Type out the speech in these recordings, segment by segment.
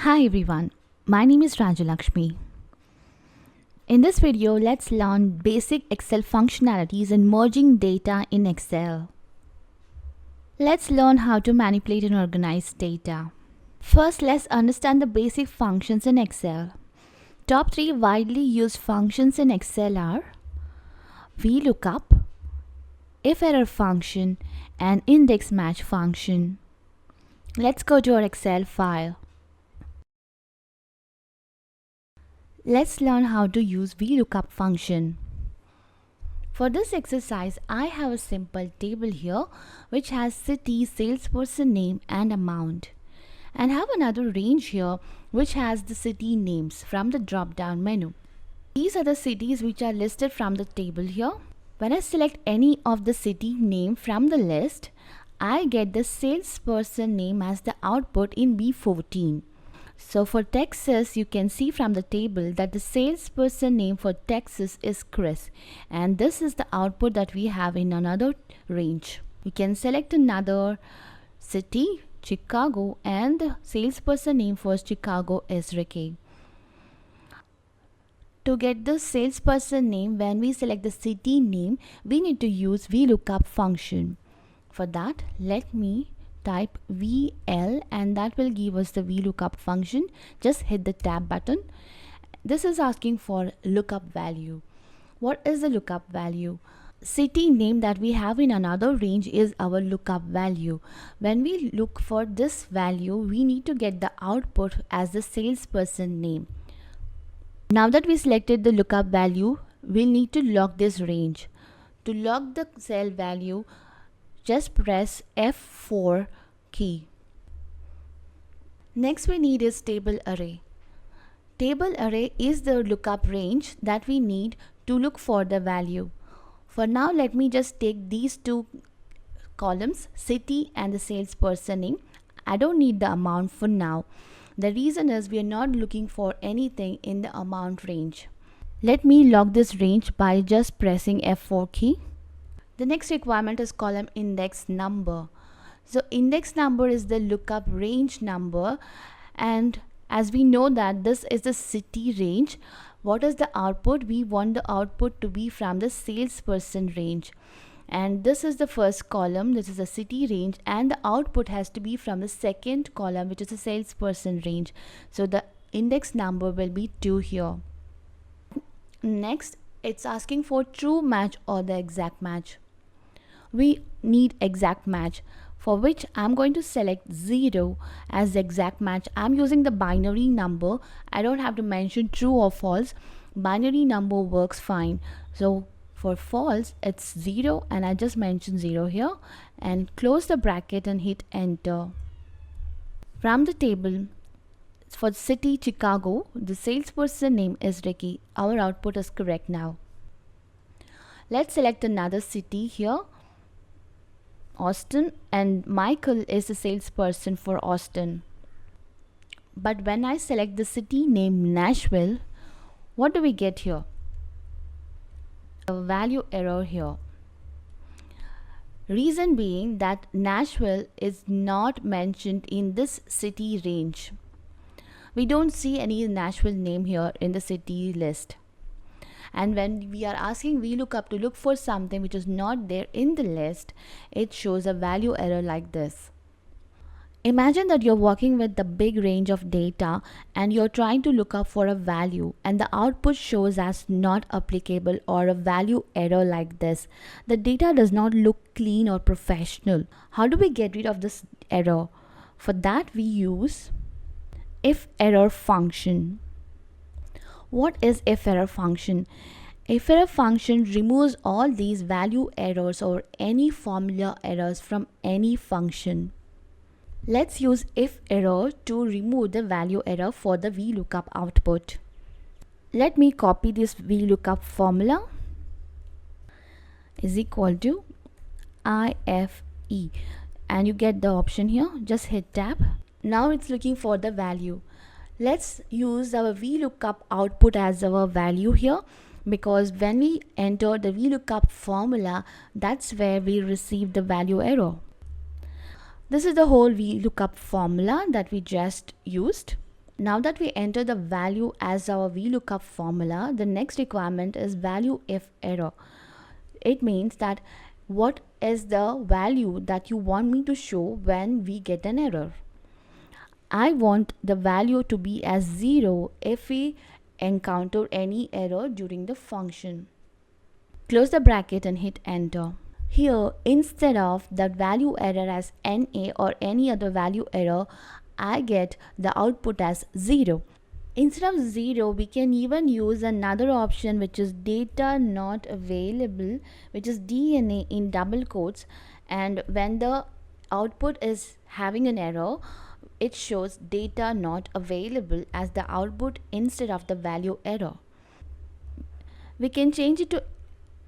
Hi everyone, my name is Rajalakshmi. In this video, let's learn basic Excel functionalities and merging data in Excel. Let's learn how to manipulate and organize data. First, let's understand the basic functions in Excel. Top 3 widely used functions in Excel are VLOOKUP, if-error function, and index match function. Let's go to our Excel file. Let's learn how to use VLOOKUP function. For this exercise, I have a simple table here which has city, salesperson name and amount, and have another range here which has the city names from the drop down menu. These are the cities which are listed from the table here. When I select any of the city name from the list, I get the salesperson name as the output in B14. So for Texas, you can see from the table that the salesperson name for Texas is Chris, and this is the output that we have in another range. You can select another city, Chicago, and the salesperson name for Chicago is Ricky. To get the salesperson name, when we select the city name, we need to use VLOOKUP function. For that, let me type VL and that will give us the VLOOKUP function. Just hit the tab button. This is asking for lookup value. What is the lookup value? City name that we have in another range is our lookup value. When we look for this value, we need to get the output as the salesperson name. Now that we selected the lookup value, we'll need to lock this range. To lock the cell value, just press F4 key. Next we need is table array. Table array is the lookup range that we need to look for the value. For now, let me just take these two columns, city and the salesperson name. I don't need the amount for now. The reason is we are not looking for anything in the amount range. Let me lock this range by just pressing F4 key. The next requirement is column index number. So index number is the lookup range number, and as we know that this is the city range, what is the output? We want the output to be from the salesperson range, and this is the first column, this is the city range, and the output has to be from the second column, which is the salesperson range. So the index number will be 2 here. Next, it's asking for true match or the exact match. We need exact match, for which I'm going to select 0 as the exact match. I'm using the binary number. I don't have to mention true or false. Binary number works fine. So for false, it's 0, and I just mentioned 0 here, and close the bracket and hit enter. From the table, for city Chicago, the salesperson name is Ricky. Our output is correct now. Let's select another city here, Austin, and Michael is the salesperson for Austin. But when I select the city name Nashville, what do we get here? A value error here. Reason being that Nashville is not mentioned in this city range. We don't see any Nashville name here in the city list. And when we are asking VLOOKUP to look for something which is not there in the list, it shows a value error like this. Imagine that you're working with the big range of data and you're trying to look up for a value, and the output shows as not applicable or a value error like this. The data does not look clean or professional. How do we get rid of this error? For that, we use if-error function. What is if-error function? If-error function removes all these value errors or any formula errors from any function. Let's use if-error to remove the value error for the VLOOKUP output. Let me copy this VLOOKUP formula is equal to IFE, and you get the option here. Just hit tab. Now it's looking for the value. Let's use our VLOOKUP output as our value here, because when we enter the VLOOKUP formula, that's where we receive the value error. This is the whole VLOOKUP formula that we just used. Now that we enter the value as our VLOOKUP formula, the next requirement is value if error. It means that what is the value that you want me to show when we get an error. I want the value to be as 0 if we encounter any error during the function. Close the bracket and hit enter. Here, instead of the value error as NA or any other value error, I get the output as 0. Instead of 0, we can even use another option, which is data not available, which is DNA in double quotes. And when the output is having an error, it shows data not available as the output instead of the value error. We can change it to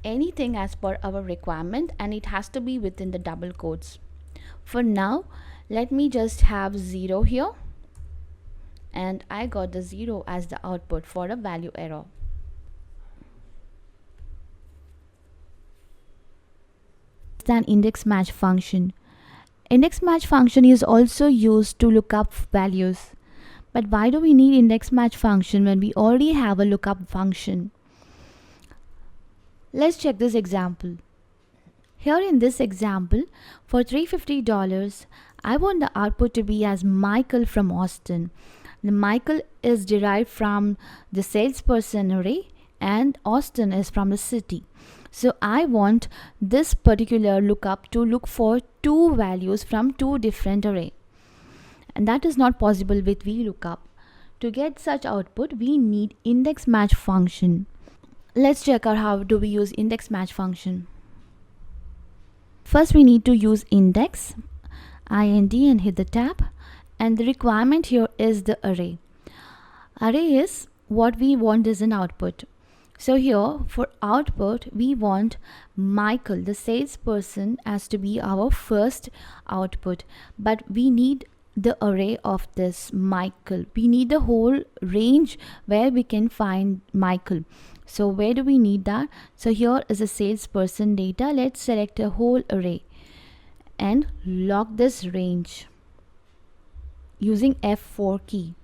anything as per our requirement, and it has to be within the double quotes. For now, let me just have 0 here, and I got the 0 as the output for a value error. An index match function. Index match function is also used to look up values. But why do we need index match function when we already have a lookup function? Let's check this example. Here in this example, for $350, I want the output to be as Michael from Austin. The Michael is derived from the salesperson array and Austin is from the city. So I want this particular lookup to look for two values from two different array. And that is not possible with VLOOKUP. To get such output, we need index match function. Let's check out how do we use index match function. First, we need to use index, IND, and hit the tab. And the requirement here is the array. Array is what we want as an output. So here for output, we want Michael, the salesperson, as to be our first output. But we need the array of this Michael. We need the whole range where we can find Michael. So where do we need that? So here is a salesperson data. Let's select a whole array and lock this range using F4 key.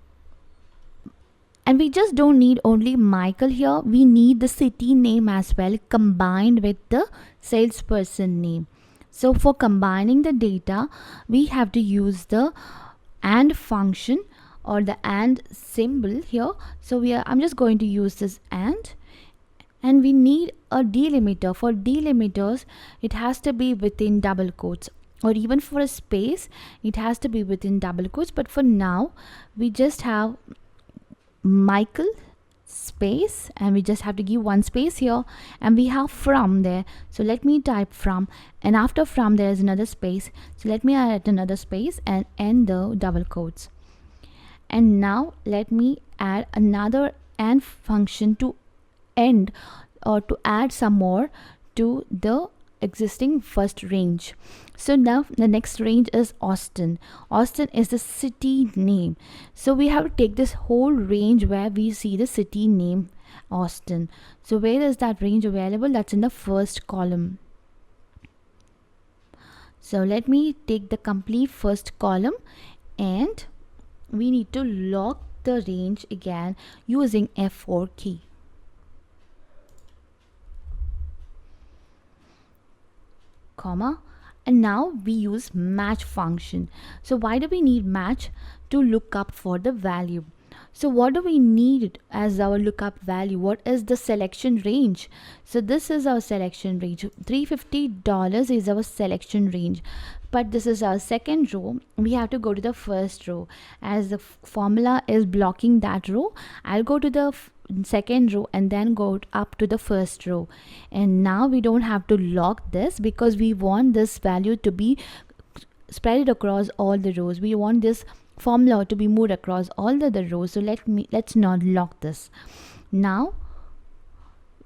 And we just don't need only Michael here. We need the city name as well combined with the salesperson name. So for combining the data, we have to use the AND function or the AND symbol here. So I'm just going to use this AND. And we need a delimiter. For delimiters, it has to be within double quotes, or even for a space, it has to be within double quotes. But for now, we just have Michael space, and we just have to give one space here, and we have from there. So let me type from, and after from there is another space. So let me add another space and end the double quotes. And now let me add another AND function to end or to add some more to the existing first range. So now the next range is Austin. Austin is the city name. So we have to take this whole range where we see the city name Austin. So where is that range available? That's in the first column. So let me take the complete first column, and we need to lock the range again using F4 key. Comma, and now we use match function. So why do we need match? To look up for the value. So what do we need as our lookup value? What is the selection range? So this is our selection range. $350 is our selection range, but this is our second row. We have to go to the first row. As the formula is blocking that row, I'll go to the second row and then go up to the first row. And now we don't have to lock this because we want this value to be spread across all the rows. We want this formula to be moved across all the other rows. So let's not lock this. Now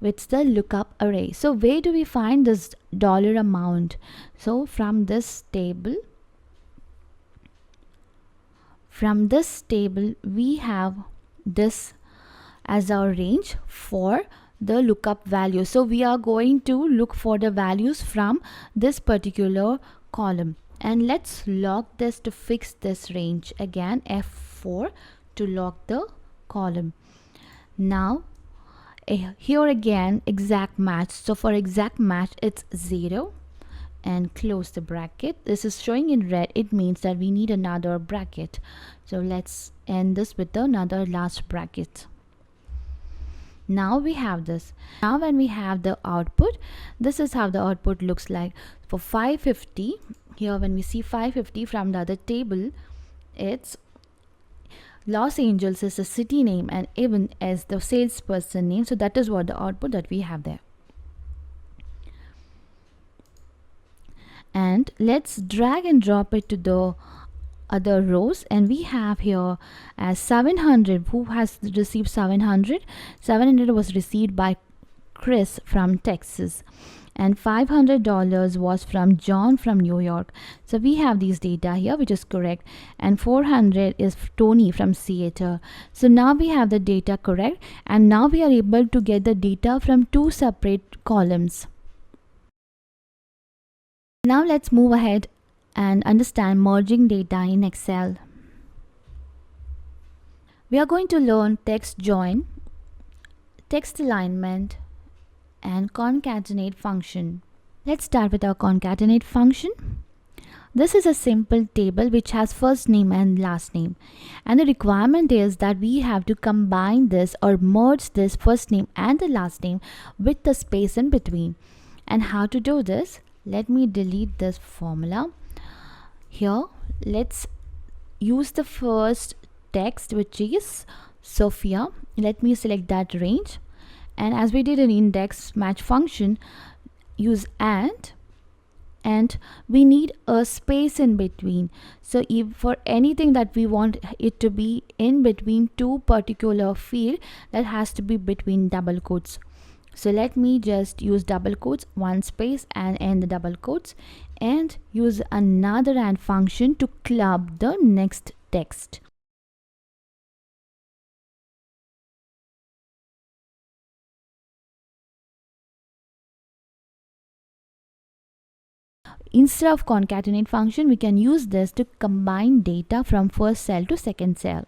it's the lookup array. So where do we find this dollar amount? So from this table we have this as our range for the lookup value. So we are going to look for the values from this particular column, and let's lock this to fix this range. Again F4 to lock the column. Now here again exact match. So for exact match it's 0 and close the bracket. This is showing in red. It means that we need another bracket. So let's end this with another last bracket. Now we have this. Now when we have the output, this is how the output looks like. For 550, here when we see 550 from the other table, it's Los Angeles is the city name and even as the salesperson name. So that is what the output that we have there. And let's drag and drop it to the other rows, and we have here as 700. Who has received 700? 700 was received by Chris from Texas, and $500 was from John from New York. So we have these data here, which is correct, and 400 is Tony from Seattle. So now we have the data correct, and now we are able to get the data from two separate columns. Now let's move ahead and understand merging data in Excel. We are going to learn text join, text alignment, and concatenate function. Let's start with our concatenate function. This is a simple table which has first name and last name, and the requirement is that we have to combine this or merge this first name and the last name with the space in between. And how to do this? Let me delete this formula. Here let's use the first text, which is Sophia. Let me select that range, and as we did an index match function, use and we need a space in between. So if for anything that we want it to be in between two particular field, that has to be between double quotes. So let me just use double quotes, one space, and end the double quotes, and use another AND function to club the next text. Instead of concatenate function, we can use this to combine data from first cell to second cell.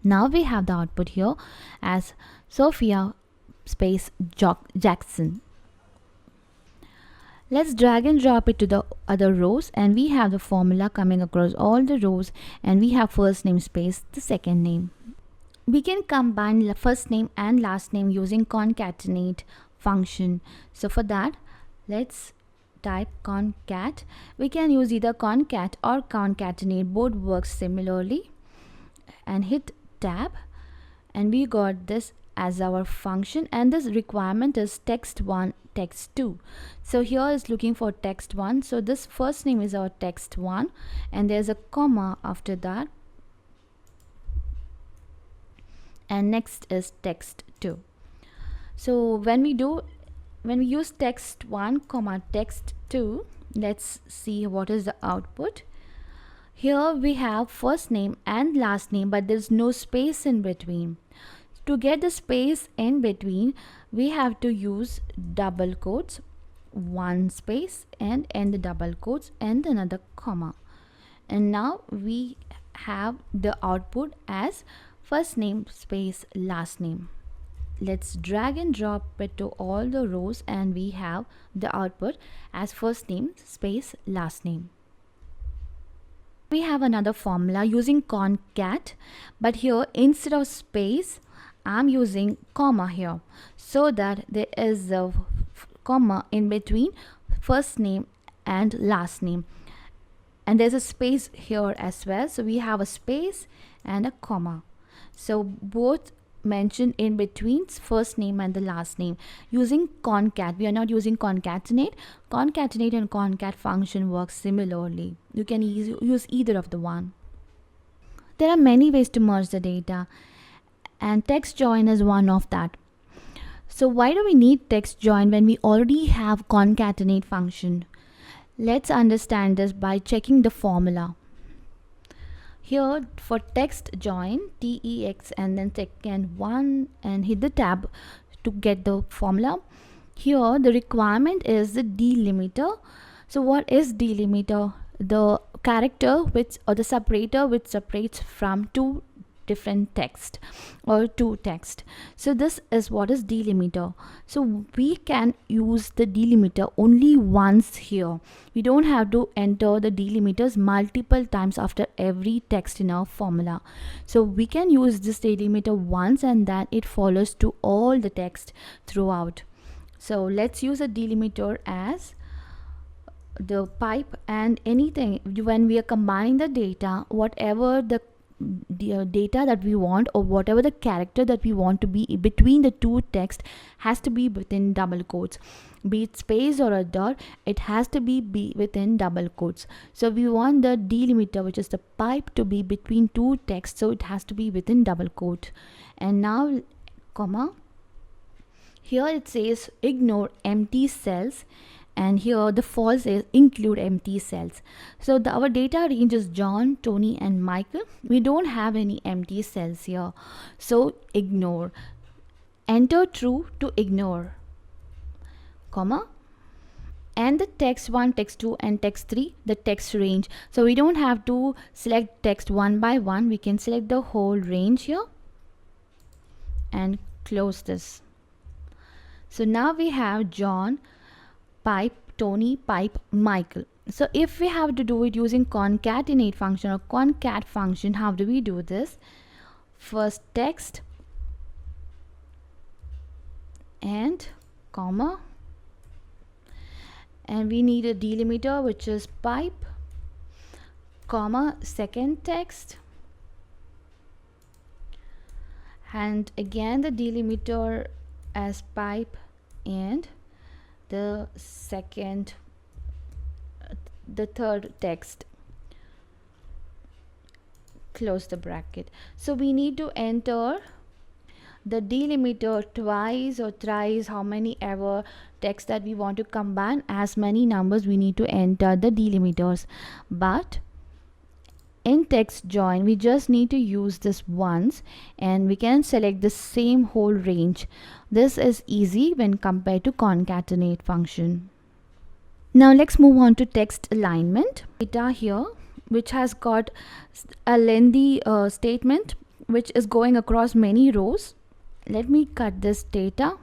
Now we have the output here as Sophia space Jackson. Let's drag and drop it to the other rows, and we have the formula coming across all the rows, and we have first name space the second name. We can combine the first name and last name using concatenate function. So for that, let's type concat. We can use either concat or concatenate, both works similarly, and hit tab, and we got this as our function, and this requirement is text1 text2. So here is looking for text1, so this first name is our text1, and there's a comma after that, and next is text2. So when we use text1 comma text2, let's see what is the output. Here we have first name and last name, but there's no space in between. To get the space in between, we have to use double quotes, one space, and end the double quotes and another comma. And now we have the output as first name space last name. Let's drag and drop it to all the rows, and we have the output as first name space last name. We have another formula using concat, but here instead of space, I'm using comma here, so that there is a comma in between first name and last name, and there's a space here as well. So we have a space and a comma, so both mentioned in between first name and the last name using concat. We are not using concatenate. Concatenate and concat function works similarly. You can use either of the one. There are many ways to merge the data, and text join is one of that. So why do we need text join when we already have concatenate function? Let's understand this by checking the formula. Here for text join, TEX, and then second one, and hit the tab to get the formula. Here the requirement is the delimiter. So what is delimiter? The character which, or the separator which separates from two different text or two text. So this is what is delimiter. So we can use the delimiter only once here. We don't have to enter the delimiters multiple times after every text in our formula. So we can use this delimiter once and then it follows to all the text throughout. So let's use a delimiter as the pipe, and anything when we are combining the data, whatever the data that we want or whatever the character that we want to be between the two text has to be within double quotes, be it space or a dot, it has to be within double quotes. So we want the delimiter, which is the pipe, to be between two texts, so it has to be within double quote. And now comma, here it says ignore empty cells, and here the false is include empty cells. So our data range is John, Tony and Michael. We don't have any empty cells here, so ignore. Enter true to ignore, comma, and the text 1, text 2 and text 3, the text range. So we don't have to select text one by one, we can select the whole range here and close this. So now we have John, pipe, Tony, pipe, Michael. So if we have to do it using concatenate function or concat function, how do we do this? First text and comma, and we need a delimiter which is pipe, comma, second text, and again the delimiter as pipe and the third text, close the bracket. So we need to enter the delimiter twice or thrice, how many ever text that we want to combine, as many numbers we need to enter the delimiters. But in text join we just need to use this once and we can select the same whole range. This is easy when compared to concatenate function. Now let's move on to text alignment. Data here which has got a lengthy statement which is going across many rows. Let me cut this data.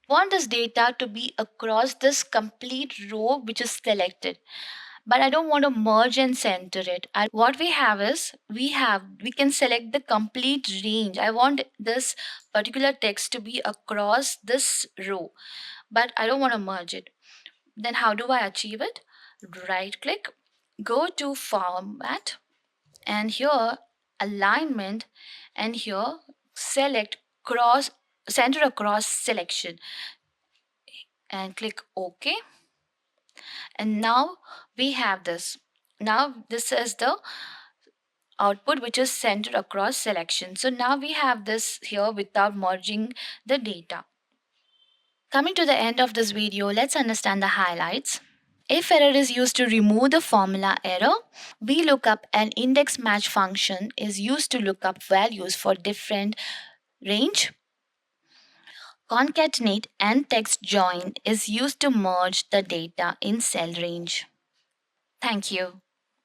Want this data to be across this complete row which is selected, but I don't want to merge and center it. What we have is we can select the complete range. I want this particular text to be across this row, but I don't want to merge it. Then how do I achieve it? Right click, go to format, and here alignment, and here select cross center across selection and click OK. And now we have this. Now this is the output which is centered across selection. So now we have this here without merging the data. Coming to the end of this video, let's understand the highlights. If error is used to remove the formula error, VLOOKUP and index match function is used to look up values for different range. Concatenate and text join is used to merge the data in cell range. Thank you.